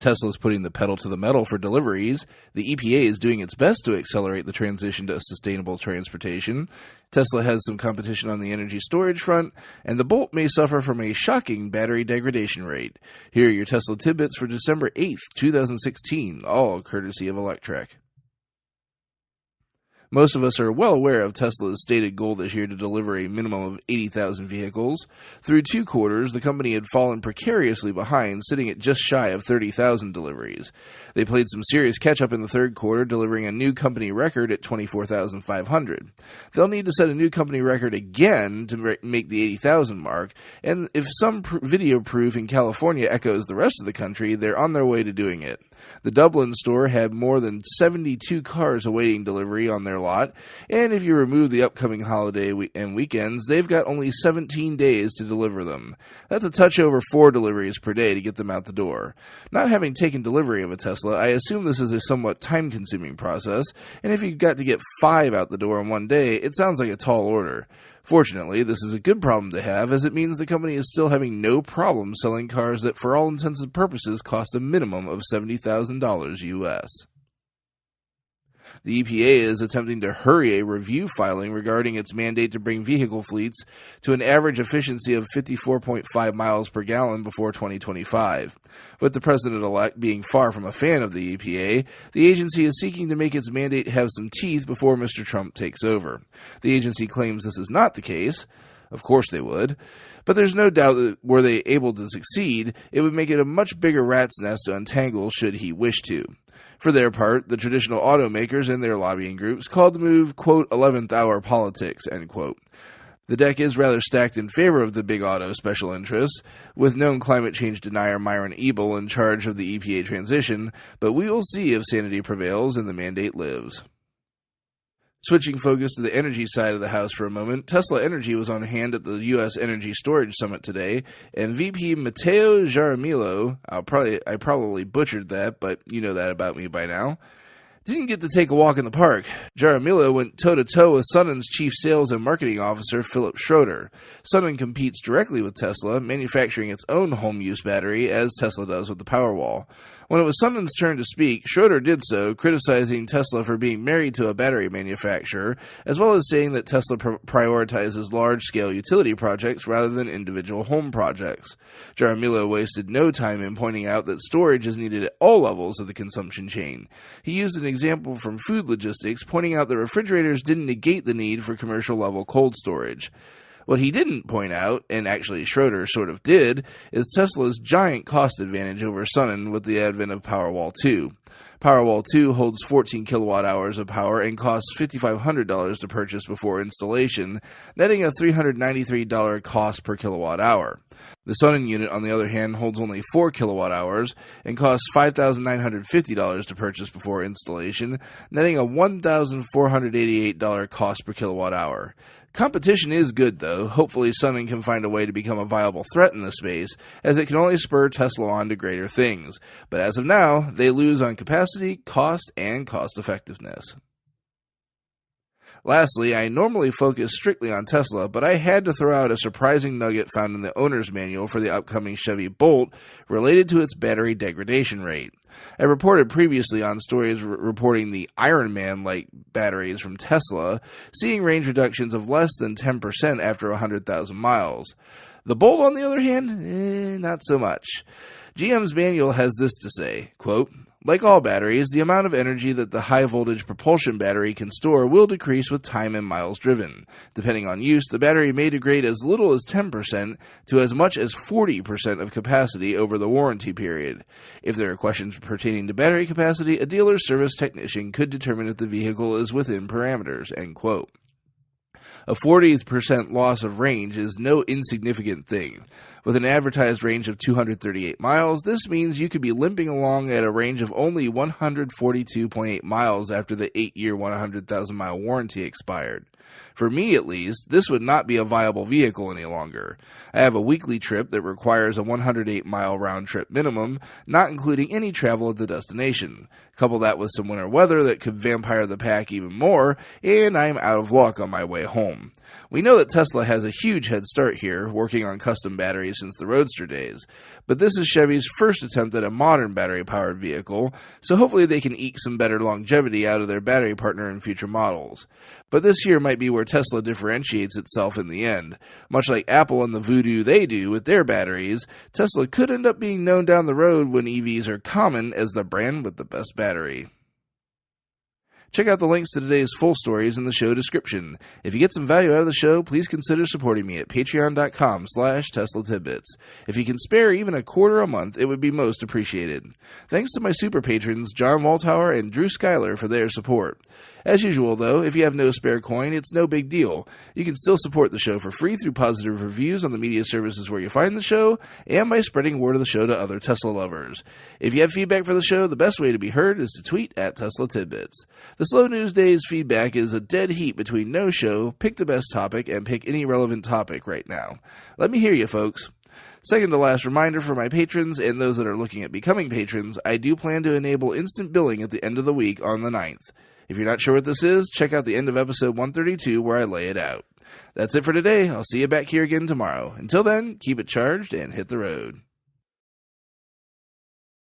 Tesla's putting the pedal to the metal for deliveries. The EPA is doing its best to accelerate the transition to sustainable transportation. Tesla has some competition on the energy storage front, and the Bolt may suffer from a shocking battery degradation rate. Here are your Tesla tidbits for December 8th, 2016, all courtesy of Electrek. Most of us are well aware of Tesla's stated goal this year to deliver a minimum of 80,000 vehicles. Through 2 quarters, the company had fallen precariously behind, sitting at just shy of 30,000 deliveries. They played some serious catch-up in the 3rd quarter, delivering a new company record at 24,500. They'll need to set a new company record again to make the 80,000 mark, and if some video proof in California echoes the rest of the country, they're on their way to doing it. The Dublin store had more than 72 cars awaiting delivery on their lot, and if you remove the upcoming holiday and weekends, they've got only 17 days to deliver them. That's a touch over 4 deliveries per day to get them out the door. Not having taken delivery of a Tesla, I assume this is a somewhat time-consuming process, and if you've got to get 5 out the door in one day, it sounds like a tall order. Fortunately, this is a good problem to have, as it means the company is still having no problem selling cars that, for all intents and purposes, cost a minimum of $70,000 US. The EPA is attempting to hurry a review filing regarding its mandate to bring vehicle fleets to an average efficiency of 54.5 miles per gallon before 2025. With the president-elect being far from a fan of the EPA, the agency is seeking to make its mandate have some teeth before Mr. Trump takes over. The agency claims this is not the case. Of course they would. But there's no doubt that were they able to succeed, it would make it a much bigger rat's nest to untangle should he wish to. For their part, the traditional automakers and their lobbying groups called the move, quote, 11th hour politics, end quote. The deck is rather stacked in favor of the big auto special interests, with known climate change denier Myron Ebel in charge of the EPA transition, but we will see if sanity prevails and the mandate lives. Switching focus to the energy side of the house for a moment, Tesla Energy was on hand at the U.S. Energy Storage Summit today, and VP Matteo Jaramillo, I probably butchered that, but you know that about me by now, didn't get to take a walk in the park. Jaramillo went toe-to-toe with Sunen's chief sales and marketing officer, Philip Schroeder. Sunen competes directly with Tesla, manufacturing its own home-use battery, as Tesla does with the Powerwall. When it was Sunen's turn to speak, Schroeder did so, criticizing Tesla for being married to a battery manufacturer, as well as saying that Tesla prioritizes large-scale utility projects rather than individual home projects. Jaramillo wasted no time in pointing out that storage is needed at all levels of the consumption chain. He used an example from food logistics, pointing out that refrigerators didn't negate the need for commercial-level cold storage. What he didn't point out, and actually Schroeder sort of did, is Tesla's giant cost advantage over Sunen with the advent of Powerwall 2. Powerwall 2 holds 14 kilowatt-hours of power and costs $5,500 to purchase before installation, netting a $393 cost per kilowatt-hour. The Sunen unit, on the other hand, holds only 4 kilowatt-hours and costs $5,950 to purchase before installation, netting a $1,488 cost per kilowatt-hour. Competition is good, though. Hopefully Sunen can find a way to become a viable threat in the space, as it can only spur Tesla on to greater things. But as of now, they lose on capacity, cost, and cost-effectiveness. Lastly, I normally focus strictly on Tesla, but I had to throw out a surprising nugget found in the owner's manual for the upcoming Chevy Bolt related to its battery degradation rate. I reported previously on stories reporting the Iron Man-like batteries from Tesla, seeing range reductions of less than 10% after 100,000 miles. The Bolt, on the other hand, not so much. GM's manual has this to say, quote, like all batteries, the amount of energy that the high-voltage propulsion battery can store will decrease with time and miles driven. Depending on use, the battery may degrade as little as 10% to as much as 40% of capacity over the warranty period. If there are questions pertaining to battery capacity, a dealer service technician could determine if the vehicle is within parameters, end quote. A 40% loss of range is no insignificant thing. With an advertised range of 238 miles, this means you could be limping along at a range of only 142.8 miles after the 8-year 100,000-mile warranty expired. For me, at least, this would not be a viable vehicle any longer. I have a weekly trip that requires a 108-mile round-trip minimum, not including any travel at the destination. Couple that with some winter weather that could vampire the pack even more, and I'm out of luck on my way home. We know that Tesla has a huge head start here, working on custom batteries since the Roadster days, but this is Chevy's first attempt at a modern battery-powered vehicle, so hopefully they can eke some better longevity out of their battery partner in future models. But this here might be where Tesla differentiates itself in the end. Much like Apple and the voodoo they do with their batteries, Tesla could end up being known down the road when EVs are common as the brand with the best battery. Check out the links to today's full stories in the show description. If you get some value out of the show, please consider supporting me at patreon.com/Tesla Tidbits. If you can spare even a quarter a month, it would be most appreciated. Thanks to my super patrons, John Walthour and Drew Schuyler, for their support. As usual, though, if you have no spare coin, it's no big deal. You can still support the show for free through positive reviews on the media services where you find the show, and by spreading word of the show to other Tesla lovers. If you have feedback for the show, the best way to be heard is to tweet at Tesla Tidbits. The Slow News Days feedback is a dead heat between no show, pick the best topic, and pick any relevant topic right now. Let me hear you, folks. Second to last reminder for my patrons and those that are looking at becoming patrons, I do plan to enable instant billing at the end of the week on the 9th. If you're not sure what this is, check out the end of episode 132 where I lay it out. That's it for today. I'll see you back here again tomorrow. Until then, keep it charged and hit the road.